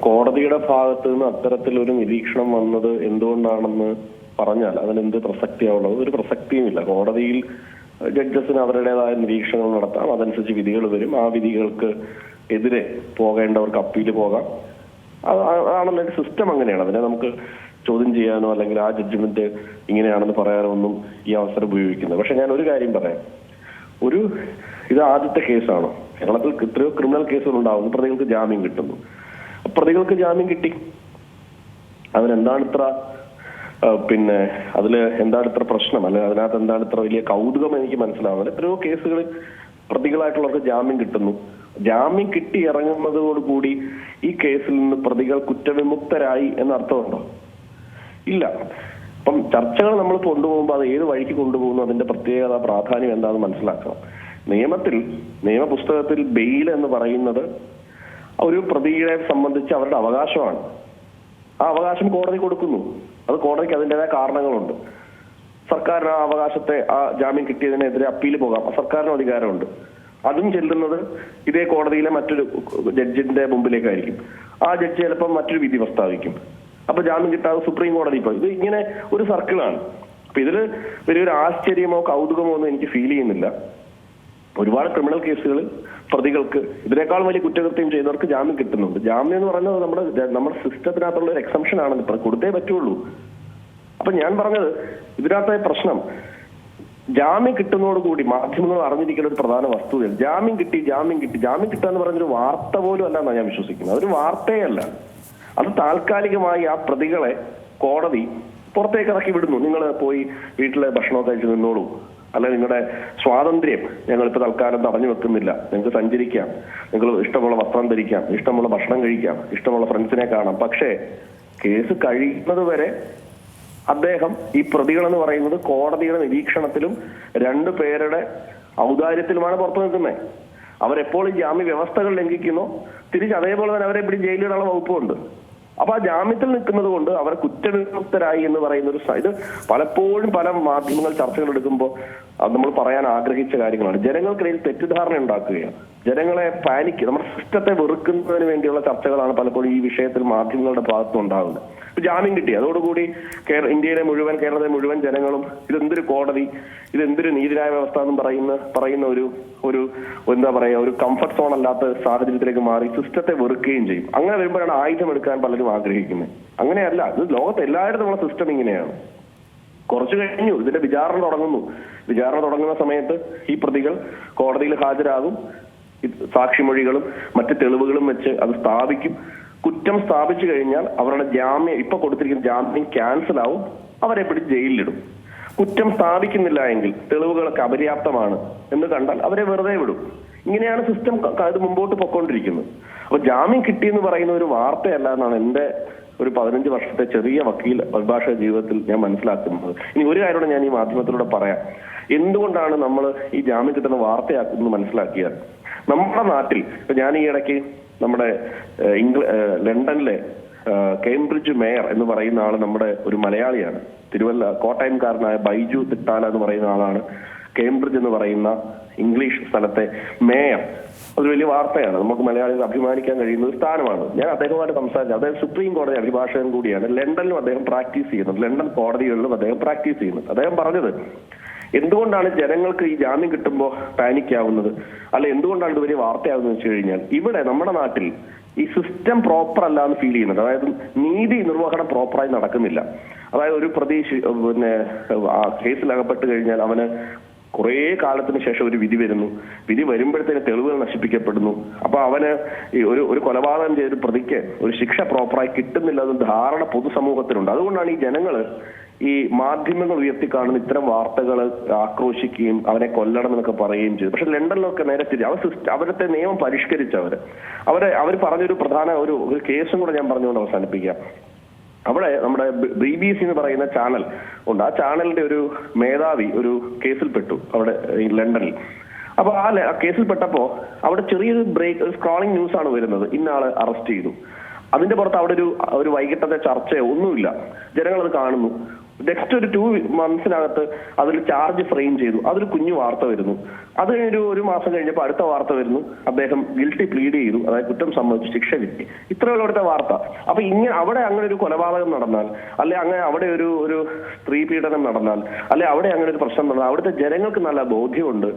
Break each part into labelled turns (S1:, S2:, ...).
S1: കോടതിയുടെ ഭാഗത്ത് നിന്ന് അത്തരത്തിലൊരു നിരീക്ഷണം വന്നത് എന്തുകൊണ്ടാണെന്ന് പറഞ്ഞാൽ അതിനെന്ത് പ്രസക്തിയാവുള്ളത്? ഒരു പ്രസക്തിയുമില്ല. കോടതിയിൽ ജഡ്ജസിന് അവരുടേതായ നിരീക്ഷണങ്ങൾ നടത്താം, അതനുസരിച്ച് വിധികൾ വരും. ആ വിധികൾക്ക് എതിരെ പോകേണ്ടവർക്ക് അപ്പീൽ പോകാം. അതാണല്ലോ ഒരു സിസ്റ്റം. അങ്ങനെയാണ്. അതിനെ നമുക്ക് ചോദ്യം ചെയ്യാനോ അല്ലെങ്കിൽ ആ ജഡ്ജ്മെന്റ് ഇങ്ങനെയാണെന്ന് പറയാനോ ഒന്നും ഈ അവസരം ഉപയോഗിക്കുന്നത്. പക്ഷെ ഞാൻ ഒരു കാര്യം പറയാം. ഇത് ആദ്യത്തെ കേസാണോ? കേരളത്തിൽ എത്രയോ ക്രിമിനൽ കേസുകൾ ഉണ്ടാവുന്നു, പ്രതികൾക്ക് ജാമ്യം കിട്ടുന്നു. പ്രതികൾക്ക് ജാമ്യം കിട്ടി, അതിനെന്താണ് ഇത്ര അതില് എന്താണ് ഇത്ര പ്രശ്നം? അല്ലെങ്കിൽ അതിനകത്ത് എന്താണ് ഇത്ര വലിയ കൗതുകം? എനിക്ക് മനസ്സിലാവുന്നില്ല. എത്രയോ കേസുകളിൽ പ്രതികളായിട്ടുള്ളവർക്ക് ജാമ്യം കിട്ടുന്നു. ജാമ്യം കിട്ടി ഇറങ്ങുന്നതോടുകൂടി ഈ കേസിൽ നിന്ന് പ്രതികൾ കുറ്റവിമുക്തരായി എന്നർത്ഥമുണ്ടോ? ഇല്ല. അപ്പം ചർച്ചകൾ നമ്മൾ കൊണ്ടുപോകുമ്പോൾ അത് ഏത് വഴിക്ക് കൊണ്ടുപോകുന്നു, അതിന്റെ പ്രത്യേകത പ്രാധാന്യം എന്താണെന്ന് മനസ്സിലാക്കണം. നിയമപുസ്തകത്തിൽ ബെയിൽ എന്ന് പറയുന്നത് ഒരു പ്രതിയെ സംബന്ധിച്ച് അവരുടെ അവകാശമാണ്. ആ അവകാശം കോടതി കൊടുക്കുന്നു. അത് കോടതിക്ക് അതിൻ്റെതായ കാരണങ്ങളുണ്ട്. സർക്കാരിന് ആ അവകാശത്തെ, ആ ജാമ്യം കിട്ടിയതിനെതിരെ അപ്പീൽ പോകാം, സർക്കാരിന് അധികാരമുണ്ട്. അതും ചെല്ലുന്നത് ഇതേ കോടതിയിലെ മറ്റൊരു ജഡ്ജിന്റെ മുമ്പിലേക്കായിരിക്കും. ആ ജഡ്ജി ചിലപ്പോൾ മറ്റൊരു വിധി പ്രസ്താവിക്കും. അപ്പൊ ജാമ്യം കിട്ടാതെ സുപ്രീം കോടതി പോയി. ഇത് ഇങ്ങനെ ഒരു സർക്കിളാണ്. അപ്പൊ ഇതില് വലിയൊരു ആശ്ചര്യമോ കൗതുകമോ ഒന്നും എനിക്ക് ഫീൽ ചെയ്യുന്നില്ല. ഒരുപാട് ക്രിമിനൽ കേസുകളിൽ പ്രതികൾക്ക് ഇതിനേക്കാൾ വലിയ കുറ്റകൃത്യം ചെയ്തവർക്ക് ജാമ്യം കിട്ടുന്നുണ്ട്. ജാമ്യം എന്ന് പറയുന്നത് നമ്മുടെ സിസ്റ്റത്തിനകത്തുള്ള ഒരു എക്സംഷൻ ആണെന്ന് ഇപ്പൊ കൊടുത്തേ പറ്റുള്ളൂ. അപ്പൊ ഞാൻ പറഞ്ഞത് ഇതിനകത്തെ പ്രശ്നം ജാമ്യം കിട്ടുന്നതോടുകൂടി മാധ്യമങ്ങൾ അറിഞ്ഞിരിക്കുന്ന ഒരു പ്രധാന വസ്തുതയാണ് ജാമ്യം കിട്ടുക എന്ന് പറഞ്ഞൊരു വാർത്ത പോലും അല്ല എന്നാണ് ഞാൻ വിശ്വസിക്കുന്നത്. അതൊരു വാർത്തയല്ല. അത് താൽക്കാലികമായി ആ പ്രതികളെ കോടതി പുറത്തേക്ക് ഇറക്കി വിടുന്നു. നിങ്ങൾ പോയി വീട്ടിലെ ഭക്ഷണമൊക്കെ കഴിച്ച് നിന്നോളൂ, അല്ല നിങ്ങളുടെ സ്വാതന്ത്ര്യം ഞങ്ങളിപ്പോൾ തൽക്കാലം തടഞ്ഞു വെക്കുന്നില്ല, നിങ്ങൾക്ക് സഞ്ചരിക്കാം, നിങ്ങൾ ഇഷ്ടമുള്ള വസ്ത്രം ധരിക്കാം, ഇഷ്ടമുള്ള ഭക്ഷണം കഴിക്കാം, ഇഷ്ടമുള്ള ഫ്രണ്ട്സിനെ കാണാം. പക്ഷേ കേസ് കഴിയുന്നത് വരെ അദ്ദേഹം, ഈ പ്രതികളെന്ന് പറയുന്നത് കോടതിയുടെ നിരീക്ഷണത്തിലും രണ്ടു പേരുടെ ഔദാര്യത്തിലുമാണ് പുറത്തു നിൽക്കുന്നത്. അവരെപ്പോൾ ഈ ജാമ്യ വ്യവസ്ഥകൾ ലംഘിക്കുന്നോ തിരിച്ച് അതേപോലെ തന്നെ അവരെ ഇവിടെ ജയിലിടാനുള്ള വകുപ്പുണ്ട്. അപ്പൊ ആ ജാമ്യത്തിൽ നിൽക്കുന്നത് കൊണ്ട് അവർ കുറ്റവിമുക്തരായി എന്ന് പറയുന്ന ഒരു ഇത് പലപ്പോഴും പല മാധ്യമങ്ങൾ ചർച്ചകൾ എടുക്കുമ്പോൾ അത് നമ്മൾ പറയാൻ ആഗ്രഹിച്ച കാര്യങ്ങളാണ്. ജനങ്ങൾക്കിടയിൽ തെറ്റിദ്ധാരണ ഉണ്ടാക്കുകയാണ്, ജനങ്ങളെ നമ്മുടെ സിസ്റ്റത്തെ വെറുക്കുന്നതിന് വേണ്ടിയുള്ള ചർച്ചകളാണ് പലപ്പോഴും ഈ വിഷയത്തിൽ മാധ്യമങ്ങളുടെ ഭാഗത്തും ഉണ്ടാകുന്നത്. ജാമ്യം കിട്ടി, അതോടുകൂടി ഇന്ത്യയിലെ മുഴുവൻ, കേരളത്തിലെ മുഴുവൻ ജനങ്ങളും ഇതെന്തൊരു കോടതി, ഇതെന്തൊരു നീതിന്യായ വ്യവസ്ഥ എന്ന് പറയുന്ന ഒരു എന്താ പറയാ, ഒരു കംഫർട്ട് സോൺ അല്ലാത്ത സാഹചര്യത്തിലേക്ക് മാറി സിസ്റ്റത്തെ വെറുക്കുകയും ചെയ്യും. അങ്ങനെ വരുമ്പോഴാണ് ആയുധം എടുക്കാൻ പലരും ആഗ്രഹിക്കുന്നത്. അങ്ങനെയല്ല, ഇത് ലോകത്ത് എല്ലാവരും ഉള്ള സിസ്റ്റം ഇങ്ങനെയാണ്. കുറച്ചു കഴിഞ്ഞു ഇതിന്റെ വിചാരണ തുടങ്ങുന്ന സമയത്ത് ഈ പ്രതികൾ കോടതിയിൽ ഹാജരാകും, സാക്ഷിമൊഴികളും മറ്റ് തെളിവുകളും വെച്ച് അത് സ്ഥാപിക്കും. കുറ്റം സ്ഥാപിച്ചു കഴിഞ്ഞാൽ അവരുടെ ജാമ്യം, ഇപ്പൊ കൊടുത്തിരിക്കുന്ന ജാമ്യം ക്യാൻസൽ ആവും, അവരെ പിടിച്ച് ജയിലിലിടും. കുറ്റം സ്ഥാപിക്കുന്നില്ല എങ്കിൽ, തെളിവുകളൊക്കെ അപര്യാപ്തമാണ് എന്ന് കണ്ടാൽ അവരെ വെറുതെ വിടും. ഇങ്ങനെയാണ് സിസ്റ്റം ഇത് മുമ്പോട്ട് പൊക്കോണ്ടിരിക്കുന്നത്. അപ്പൊ ജാമ്യം കിട്ടിയെന്ന് പറയുന്ന ഒരു വാർത്തയല്ല എന്നാണ് എന്റെ ഒരു 15 വർഷത്തെ ചെറിയ അഭിഭാഷക ജീവിതത്തിൽ ഞാൻ മനസ്സിലാക്കുന്നത്. ഇനി ഒരു കാര്യം ഞാൻ ഈ മാധ്യമത്തിലൂടെ പറയാം. എന്തുകൊണ്ടാണ് നമ്മൾ ഈ ജാമ്യം കിട്ടുന്ന വാർത്തയാക്കുന്നത് മനസ്സിലാക്കിയാൽ, നമ്മുടെ നാട്ടിൽ ഇപ്പൊ ഞാൻ ഈ ഇടയ്ക്ക് നമ്മുടെ ലണ്ടനിലെ കേംബ്രിഡ്ജ് മേയർ എന്ന് പറയുന്ന ആള് നമ്മുടെ ഒരു മലയാളിയാണ്. കോട്ടയംകാരനായ ബൈജു തിട്ടാല എന്ന് പറയുന്ന ആളാണ് കേംബ്രിഡ്ജ് എന്ന് പറയുന്ന ഇംഗ്ലീഷ് സ്ഥലത്തെ മേയർ. അതൊരു വലിയ വാർത്തയാണ്. നമുക്ക് മലയാളികൾ അഭിമാനിക്കാൻ കഴിയുന്ന ഒരു സ്ഥാനമാണ്. ഞാൻ അദ്ദേഹവുമായിട്ട് സംസാരിച്ചു. അദ്ദേഹം സുപ്രീം കോടതി അഭിഭാഷകൻ കൂടിയാണ്. ലണ്ടനിലും അദ്ദേഹം പ്രാക്ടീസ് ചെയ്യുന്നത്, ലണ്ടൻ കോടതികളിലും അദ്ദേഹം പ്രാക്ടീസ് ചെയ്യുന്നത്. അദ്ദേഹം പറഞ്ഞത്, എന്തുകൊണ്ടാണ് ജനങ്ങൾക്ക് ഈ ജാമ്യം കിട്ടുമ്പോൾ പാനിക് ആവുന്നത്, അല്ല എന്തുകൊണ്ടാണ് ഇത് വലിയ വാർത്തയാവുന്നത് വെച്ച് കഴിഞ്ഞാൽ, ഇവിടെ നമ്മുടെ നാട്ടിൽ ഈ സിസ്റ്റം പ്രോപ്പർ അല്ല എന്ന് ഫീൽ ചെയ്യുന്നുണ്ട്. അതായത് നീതി നിർവഹണം പ്രോപ്പറായി നടക്കുന്നില്ല. അതായത് ഒരു പ്രതി കേസിൽ അകപ്പെട്ട് കഴിഞ്ഞാൽ അവന് കുറെ കാലത്തിന് ശേഷം ഒരു വിധി വരുന്നു. വിധി വരുമ്പോഴത്തേന് തെളിവുകൾ നശിപ്പിക്കപ്പെടുന്നു. അപ്പൊ അവന് ഒരു കൊലപാതകം ചെയ്തൊരു പ്രതിക്ക് ഒരു ശിക്ഷ പ്രോപ്പറായി കിട്ടുന്നില്ല എന്ന ധാരണ പൊതുസമൂഹത്തിലുണ്ട്. അതുകൊണ്ടാണ് ഈ ജനങ്ങള് ഈ മാധ്യമങ്ങൾ ഉയർത്തിക്കാണുന്ന ഇത്തരം വാർത്തകൾ ആക്രോശിക്കുകയും അവനെ കൊല്ലണം എന്നൊക്കെ പറയുകയും ചെയ്തു. പക്ഷെ ലണ്ടനിലൊക്കെ നേരെ അവരുടെ നിയമം അവർ പറഞ്ഞൊരു പ്രധാന ഒരു കേസും കൂടെ ഞാൻ പറഞ്ഞുകൊണ്ട് അവസാനിപ്പിക്കാം. അവിടെ നമ്മുടെ BBC എന്ന് പറയുന്ന ചാനൽ ഉണ്ട്. ആ ചാനലിന്റെ ഒരു മേധാവി ഒരു കേസിൽപ്പെട്ടു അവിടെ ലണ്ടനിൽ. അപ്പൊ ആ കേസിൽപ്പെട്ടപ്പോ അവിടെ ചെറിയൊരു സ്ക്രോളിംഗ് ന്യൂസ് ആണ് വരുന്നത്, ഇന്നാള് അറസ്റ്റ് ചെയ്തു. അതിന്റെ പുറത്ത് അവിടെ ഒരു വൈകിട്ടത്തെ ചർച്ചയോ ഒന്നുമില്ല. ജനങ്ങൾ അത് കാണുന്നു. നെക്സ്റ്റ് ഒരു 2 monthsനകത്ത് അതിൽ ചാർജ് ഫ്രെയിം ചെയ്തു. അതൊരു കുഞ്ഞു വാർത്ത വരുന്നു. അത് ഒരു മാസം കഴിഞ്ഞപ്പോൾ അടുത്ത വാർത്ത വരുന്നു, അദ്ദേഹം ഗിൽറ്റി പ്ലീഡ് ചെയ്തു, അതായത് കുറ്റം സമ്മതിച്ചു, ശിക്ഷ കിട്ടി. ഇത്രയുള്ള അവിടുത്തെ വാർത്ത. അപ്പൊ അവിടെ അങ്ങനെ ഒരു കൊലപാതകം നടന്നാൽ, അല്ലെ അങ്ങനെ അവിടെ ഒരു സ്ത്രീ പീഡനം നടന്നാൽ, അല്ലെ അവിടെ അങ്ങനെ ഒരു പ്രശ്നം നടന്നാൽ അവിടുത്തെ ജനങ്ങൾക്ക് നല്ല ബോധ്യമുണ്ട്.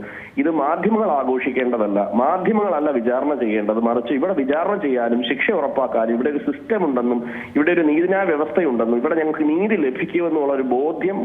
S1: ഇത് മാധ്യമങ്ങൾ ആഘോഷിക്കേണ്ടതല്ല, മാധ്യമങ്ങളല്ല വിചാരണ ചെയ്യേണ്ടത്, മറിച്ച് ഇവിടെ വിചാരണ ചെയ്യാനും ശിക്ഷ ഉറപ്പാക്കാനും ഇവിടെ ഒരു സിസ്റ്റം ഉണ്ടെന്നും ഇവിടെ ഒരു നീതിന്യായ വ്യവസ്ഥയുണ്ടെന്നും ഇവിടെ ഞങ്ങൾക്ക് നീതി ലഭിക്കുമെന്നുള്ള ഒരു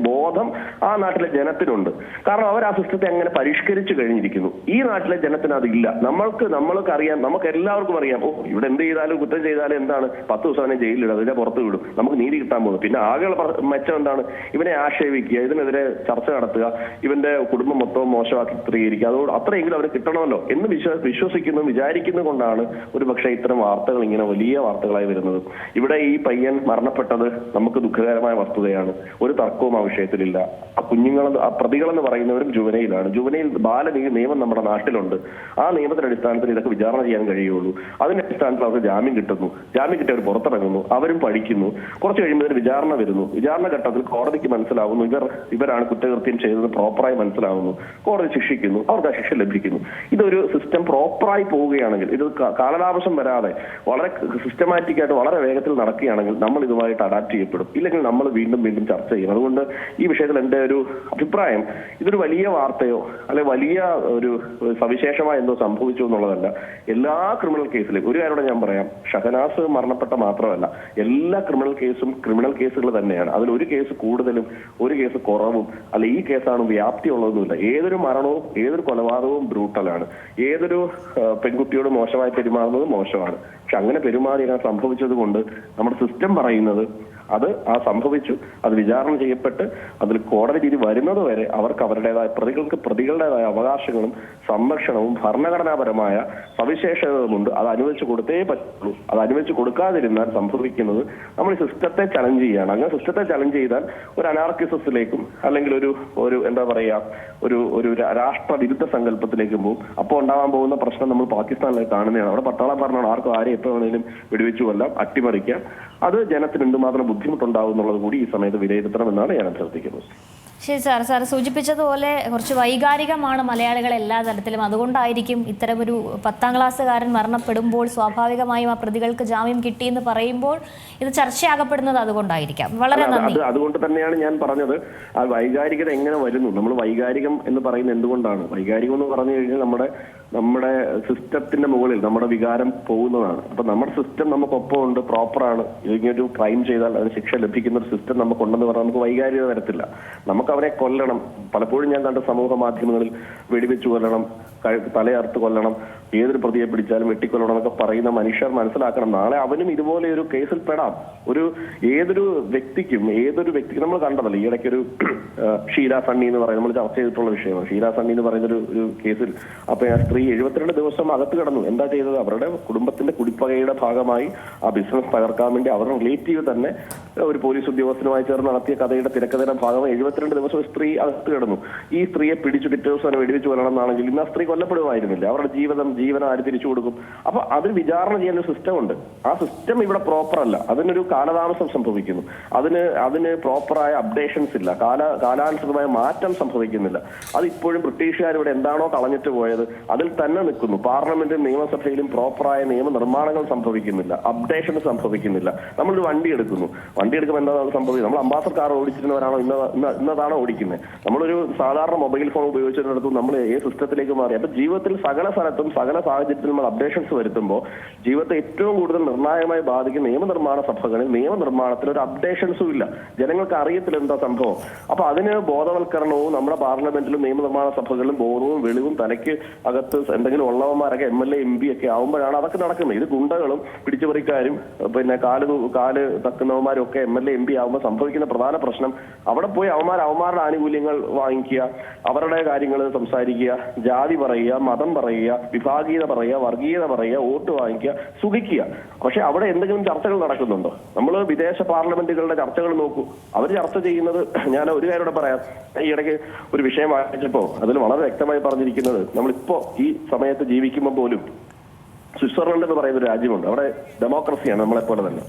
S1: ബോധം ആ നാട്ടിലെ ജനത്തിനുണ്ട്. കാരണം അവർ ആ സിസ്റ്റത്തെ അങ്ങനെ പരിഷ്കരിച്ചു കഴിഞ്ഞിരിക്കുന്നു. ഈ നാട്ടിലെ ജനത്തിന് അതില്ല. നമ്മൾക്ക് അറിയാം, നമുക്ക് എല്ലാവർക്കും അറിയാം, ഇവിടെ എന്ത് ചെയ്താലും കുറ്റം ചെയ്താലും എന്താണ് 10 ദിവസം അവനെ ജയിലിലിടും, അതിനെ പുറത്തു വിടും, നമുക്ക് നീതി കിട്ടാൻ പോകുന്നു. പിന്നെ ആകെയുള്ള മെച്ചം എന്താണ്? ഇവനെ ആക്ഷേപിക്കുക, ഇതിനെതിരെ ചർച്ച നടത്തുക, ഇവന്റെ കുടുംബം മൊത്തവും മോശമാക്കി ചിത്രീകരിക്കുക, അതോട് അത്രയെങ്കിലും അവർ കിട്ടണമല്ലോ എന്ന് വിശ്വസിക്കുന്നു, വിചാരിക്കുന്നത് കൊണ്ടാണ് ഒരു പക്ഷേ ഇത്തരം വാർത്തകൾ ഇങ്ങനെ വലിയ വാർത്തകളായി വരുന്നത്. ഇവിടെ ഈ പയ്യൻ മരണപ്പെട്ടത് നമുക്ക് ദുഃഖകരമായ വസ്തുതയാണ്. ഒരു തർക്കവും ആ വിഷയത്തിലില്ല. ആ പ്രതികളെന്ന് പറയുന്നവരും ജുവനയിലാണ്. ജുവനയിൽ നിയമം നമ്മുടെ നാട്ടിലുണ്ട്. ആ നിയമത്തിന്റെ അടിസ്ഥാനത്തിൽ ഇതൊക്കെ വിചാരണ ചെയ്യാൻ കഴിയുള്ളൂ. അതിന്റെ അടിസ്ഥാനത്തിൽ അവർക്ക് ജാമ്യം കിട്ടുന്നു. ജാമ്യം കിട്ടി അവർ പുറത്തിറങ്ങുന്നു, അവരും പഠിക്കുന്നു. കുറച്ച് കഴിയുമ്പോൾ വിചാരണ വരുന്നു. വിചാരണ ഘട്ടത്തിൽ കോടതിക്ക് മനസ്സിലാവുന്നു ഇവരാണ് കുറ്റകൃത്യം ചെയ്തത് പ്രോപ്പറായി മനസ്സിലാവുന്നു. കോടതി ശിക്ഷിക്കുന്നു, അവർക്ക് ആ ശിക്ഷ ലഭിക്കുന്നു. ഇതൊരു സിസ്റ്റം പ്രോപ്പറായി പോവുകയാണെങ്കിൽ, ഇത് കാലതാമസം വരാതെ വളരെ സിസ്റ്റമാറ്റിക് ആയിട്ട് വളരെ വേഗത്തിൽ നടക്കുകയാണെങ്കിൽ നമ്മൾ ഇതുമായിട്ട് അഡാപ്റ്റ് ചെയ്യപ്പെടും. ഇല്ലെങ്കിൽ നമ്മൾ വീണ്ടും ചർച്ച ചെയ്യും. അതുകൊണ്ട് ഈ വിഷയത്തിൽ എന്റെ ഒരു അഭിപ്രായം, ഇതൊരു വലിയ വാർത്തയോ അല്ലെ വലിയ ഒരു സവിശേഷമായ എന്തോ സംഭവിച്ചു എന്നുള്ളതല്ല. എല്ലാ ക്രിമിനൽ കേസിലും ഒരു കാര്യം ഞാൻ പറയാം, ഷഹനാസ് മരണപ്പെട്ട മാത്രമല്ല, എല്ലാ ക്രിമിനൽ കേസുകൾ തന്നെയാണ്. അതിൽ ഒരു കേസ് കൂടുതലും ഒരു കേസ് കുറവും അല്ല ഈ കേസാണ് വ്യാപ്തി ഉള്ളതൊന്നുമില്ല. ഏതൊരു മരണവും ഏതൊരു കൊലപാതകവും ബ്രൂട്ടലാണ്. ഏതൊരു പെൺകുട്ടിയോട് മോശമായി പെരുമാറുന്നതും മോശമാണ്. പക്ഷെ അങ്ങനെ പെരുമാറിയാൽ സംഭവിച്ചത് കൊണ്ട് നമ്മുടെ സിസ്റ്റം പറയുന്നത് അത് സംഭവിച്ചു, അത് വിചാരണ ചെയ്യപ്പെട്ട് അതിൽ കോടതി വിധി വരുന്നത് വരെ അവർക്ക് അവരുടേതായ പ്രതികളുടേതായ അവകാശങ്ങളും സംരക്ഷണവും ഭരണഘടനാപരമായ സവിശേഷതകളുമുണ്ട്. അത് അനുവദിച്ചു കൊടുത്തേ പറ്റുള്ളൂ. അത് അനുവദിച്ചു കൊടുക്കാതിരുന്നാൽ സംഭവിക്കുന്നത് നമ്മൾ ഈ സിസ്റ്റത്തെ ചലഞ്ച് ചെയ്യാണ്. അങ്ങനെ സിസ്റ്റത്തെ ചലഞ്ച് ചെയ്താൽ ഒരു അനാർക്കിസത്തിലേക്കും അല്ലെങ്കിൽ ഒരു എന്താ പറയാ ഒരു രാഷ്ട്രവിരുദ്ധ സങ്കല്പത്തിലേക്കും പോകും. അപ്പോൾ ഉണ്ടാവാൻ പോകുന്ന പ്രശ്നം നമ്മൾ പാകിസ്ഥാനിലേക്ക് കാണുന്നതാണ്. അവിടെ പട്ടാളം പറഞ്ഞാൽ ആർക്കും ആരെ എപ്പോൾ വേണേലും വെടിവെച്ചു കൊല്ലാം, അട്ടിമറിക്കാം. അത് ജനത്തിന് എന്തുമാത്രം ബുദ്ധിമുട്ടുണ്ടാവും എന്നുള്ളത് കൂടി ഈ സമയത്ത് വിലയിരുത്തണമെന്നാണ് ഞാൻ അഭ്യർത്ഥിക്കുന്നത്.
S2: ശരി സാർ സൂചിപ്പിച്ചതുപോലെ കുറച്ച് വൈകാരികമാണ് മലയാളികൾ എല്ലാ തരത്തിലും. അതുകൊണ്ടായിരിക്കും ഇത്തരമൊരു 10ാം ക്ലാസ്സുകാരൻ മരണപ്പെടുമ്പോൾ സ്വാഭാവികമായും ആ പ്രതികൾക്ക് ജാമ്യം കിട്ടിയെന്ന് പറയുമ്പോൾ ഇത് ചർച്ചയാകപ്പെടുന്നത് അതുകൊണ്ടായിരിക്കാം. വളരെ നന്ദി.
S1: അതുകൊണ്ട് തന്നെയാണ് ഞാൻ പറഞ്ഞത് ആ വൈകാരികത എങ്ങനെ വരുന്നു. നമ്മൾ വൈകാരികം എന്ന് പറയുന്നത് എന്തുകൊണ്ടാണ്? വൈകാരികം എന്ന് പറഞ്ഞു കഴിഞ്ഞാൽ നമ്മുടെ സിസ്റ്റത്തിന്റെ മുകളിൽ നമ്മുടെ വികാരം പോകുന്നതാണ്. അപ്പൊ നമ്മുടെ സിസ്റ്റം നമുക്കൊപ്പം ഉണ്ട്, പ്രോപ്പറാണ്. ഇങ്ങനൊരു ക്രൈം ചെയ്താൽ അതിന് ശിക്ഷ ലഭിക്കുന്ന ഒരു സിസ്റ്റം നമുക്കുണ്ടെന്ന് പറഞ്ഞാൽ നമുക്ക് വൈകാരികത വരത്തില്ല. നമുക്ക് അവരെ കൊല്ലണം. പലപ്പോഴും ഞാൻ കണ്ട സമൂഹ മാധ്യമങ്ങളിൽ വെടിവെച്ച് കൊല്ലണം, തലയർത്ത് കൊല്ലണം, ഏതൊരു പ്രതിയെ പിടിച്ചാലും വെട്ടിക്കൊല്ലണം എന്നൊക്കെ പറയുന്ന മനുഷ്യർ മനസ്സിലാക്കണം, നാളെ അവനും ഇതുപോലെ ഒരു കേസിൽ പെടാം. ഏതൊരു വ്യക്തിക്കും നമ്മൾ കണ്ടതല്ല, ഈ ഇടയ്ക്കൊരു ഷീല സണ്ണി എന്ന് പറയുന്നത് നമ്മൾ ചർച്ച ചെയ്തിട്ടുള്ള വിഷയമാണ്. ഷീല സണ്ണി എന്ന് പറയുന്ന ഒരു കേസിൽ അപ്പൊ ആ സ്ത്രീ 72 ദിവസം അകത്ത് കിടന്നു. എന്താ ചെയ്തത്? അവരുടെ കുടുംബത്തിന്റെ കുടിപ്പകയുടെ ഭാഗമായി ആ ബിസിനസ് തകർക്കാൻ വേണ്ടി അവരുടെ റിലേറ്റീവ് തന്നെ ഒരു പോലീസ് ഉദ്യോഗസ്ഥനുമായി ചേർന്ന് നടത്തിയ കഥയുടെ തിരക്കഥയുടെ ഭാഗമായി 72 ദിവസം സ്ത്രീ അകത്ത് കിടന്നു. ഈ സ്ത്രീയെ പിടിച്ചു പിറ്റേ ദിവസം വെടിവെച്ച് കൊല്ലണം എന്നാണെങ്കിൽ ഇന്ന് ആ സ്ത്രീ കൊല്ലപ്പെടുമായിരുന്നില്ല. അവരുടെ ജീവനം ആര് തിരിച്ചു കൊടുക്കും? അപ്പൊ അത് വിചാരണ ചെയ്യുന്ന ഒരു സിസ്റ്റം ഉണ്ട്. ആ സിസ്റ്റം ഇവിടെ പ്രോപ്പർ അല്ല. അതിനൊരു കാലതാമസം സംഭവിക്കുന്നു. അതിന് പ്രോപ്പറായ അപ്ഡേഷൻസ് ഇല്ല. കാലാനുസൃതമായ മാറ്റം സംഭവിക്കുന്നില്ല. അത് ഇപ്പോഴും ബ്രിട്ടീഷുകാർ ഇവിടെ എന്താണോ കളഞ്ഞിട്ട് പോയത് അതിൽ തന്നെ നിൽക്കുന്നു. പാർലമെന്റിലും നിയമസഭയിലും പ്രോപ്പറായ നിയമനിർമ്മാണങ്ങൾ സംഭവിക്കുന്നില്ല, അപ്ഡേഷൻ സംഭവിക്കുന്നില്ല. നമ്മളൊരു വണ്ടി എടുക്കുമ്പോൾ എന്താണ് സംഭവിക്കുന്നത്? നമ്മൾ അംബാസഡർ കാർ ഓടിച്ചിരുന്നവരാണോ ഇന്നതാണോ ഓടിക്കുന്നത്? നമ്മളൊരു സാധാരണ മൊബൈൽ ഫോൺ ഉപയോഗിച്ചിടത്തും നമ്മൾ ഏത് സിസ്റ്റത്തിലേക്ക് മാറി. അപ്പൊ ജീവിതത്തിൽ സകല സ്ഥലത്തും സകല സാഹചര്യത്തിൽ നമ്മൾ അപ്ഡേഷൻസ് വരുത്തുമ്പോൾ ജീവിതത്തെ ഏറ്റവും കൂടുതൽ നിർണായകമായി ബാധിക്കുന്ന നിയമനിർമ്മാണ സഭകളിൽ നിയമനിർമ്മാണത്തിൽ ഒരു അപ്ഡേഷൻസും ഇല്ല. ജനങ്ങൾക്ക് അറിയത്തില്ല എന്താ സംഭവം. അപ്പൊ അതിന് ബോധവൽക്കരണവും നമ്മുടെ പാർലമെന്റിലും നിയമനിർമ്മാണ സഭകളിലും ബോധവും വെളിവും തലയ്ക്ക് അകത്ത് എന്തെങ്കിലും ഉള്ളവന്മാരൊക്കെ MLA MP ഒക്കെ ആവുമ്പോഴാണ് അതൊക്കെ നടക്കുന്നത്. ഇത് ഗുണ്ടകളും പിടിച്ചുപറിക്കാരും പിന്നെ കാല് തക്കുന്നവന്മാരും ഒക്കെ MLA MP ആവുമ്പോൾ സംഭവിക്കുന്ന പ്രധാന പ്രശ്നം അവിടെ പോയി അവന്മാരുടെ ആനുകൂല്യങ്ങൾ വാങ്ങിക്കുക, അവരുടെ കാര്യങ്ങൾ സംസാരിക്കുക, ജാതി പറയുക, മതം പറയുക, വിഭാഗീയത പറയുക, വർഗീയത പറയുക, വോട്ട് വാങ്ങിക്കുക, സുഖിക്കുക. പക്ഷെ അവിടെ എന്തെങ്കിലും ചർച്ചകൾ നടക്കുന്നുണ്ടോ? നമ്മൾ വിദേശ പാർലമെന്റുകളുടെ ചർച്ചകൾ നോക്കൂ. അവർ ചർച്ച ചെയ്യുന്നത്, ഞാൻ ഒരു കാര്യം കൂടെ പറയാം. ഈ ഇടയ്ക്ക് ഒരു വിഷയം വായിച്ചപ്പോ അതിൽ വളരെ വ്യക്തമായി പറഞ്ഞിരിക്കുന്നത്, നമ്മളിപ്പോ ഈ സമയത്ത് ജീവിക്കുമ്പോൾ പോലും സ്വിറ്റ്സർലൻഡ് എന്ന് പറയുന്ന ഒരു രാജ്യമുണ്ട്. അവിടെ ഡെമോക്രസിയാണ് നമ്മളെപ്പോലെ തന്നെ.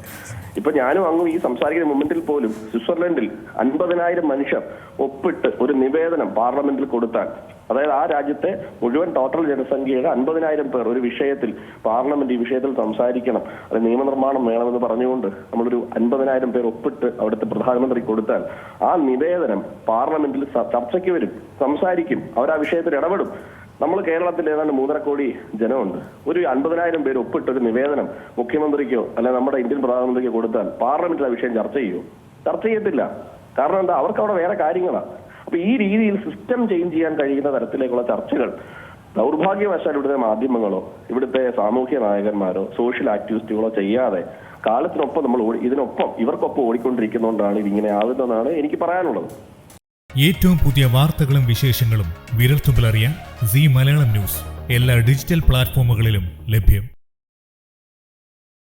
S1: ഇപ്പൊ ഞാനും അങ്ങും ഈ സംസാരിക്കുന്ന മൊമെന്റിൽ പോലും സ്വിറ്റ്സർലൻഡിൽ 50,000 മനുഷ്യർ ഒപ്പിട്ട് ഒരു നിവേദനം പാർലമെന്റിൽ കൊടുത്താൽ, അതായത് ആ രാജ്യത്തെ മുഴുവൻ ടോട്ടൽ ജനസംഖ്യയുടെ 50,000 പേർ ഒരു വിഷയത്തിൽ പാർലമെന്റ് ഈ വിഷയത്തിൽ സംസാരിക്കണം, അത് നിയമനിർമ്മാണം വേണമെന്ന് പറഞ്ഞുകൊണ്ട് നമ്മളൊരു 50,000 പേർ ഒപ്പിട്ട് അവിടുത്തെ പ്രധാനമന്ത്രി കൊടുത്താൽ ആ നിവേദനം പാർലമെന്റിൽ ചർച്ചയ്ക്ക് വരും, സംസാരിക്കും, അവർ ആ വിഷയത്തിൽ ഇടപെടും. നമ്മൾ കേരളത്തിൽ ഏതാണ്ട് 3.5 കോടി ജനമുണ്ട്. ഒരു 50,000 പേര് ഒപ്പിട്ടൊരു നിവേദനം മുഖ്യമന്ത്രിക്കോ അല്ലെ നമ്മുടെ ഇന്ത്യൻ പ്രധാനമന്ത്രിക്കോ കൊടുത്താൽ പാർലമെന്റിൽ ആ വിഷയം ചർച്ച ചെയ്യുമോ? ചർച്ച ചെയ്യത്തില്ല. കാരണം എന്താ? അവർക്ക് അവിടെ വേറെ കാര്യങ്ങളാണ്. അപ്പൊ ഈ രീതിയിൽ സിസ്റ്റം ചേഞ്ച് ചെയ്യാൻ കഴിയുന്ന തരത്തിലേക്കുള്ള ചർച്ചകൾ ദൗർഭാഗ്യവശാൽ ഇവിടുത്തെ മാധ്യമങ്ങളോ ഇവിടുത്തെ സാമൂഹ്യ നായകന്മാരോ സോഷ്യൽ ആക്ടിവിസ്റ്റുകളോ ചെയ്യാതെ കാലത്തിനൊപ്പം നമ്മൾ ഇവർക്കൊപ്പം ഓടിക്കൊണ്ടിരിക്കുന്നതുകൊണ്ടാണ് ഇതിങ്ങനെ ആവുന്നതെന്നാണ് എനിക്ക് പറയാനുള്ളത്.
S3: ഏറ്റവും പുതിയ വാർത്തകളും വിശേഷങ്ങളും വിരൽത്തുമ്പിലറിയാൻ സീ മലയാളം ന്യൂസ് എല്ലാ ഡിജിറ്റൽ പ്ലാറ്റ്ഫോമുകളിലും ലഭ്യം.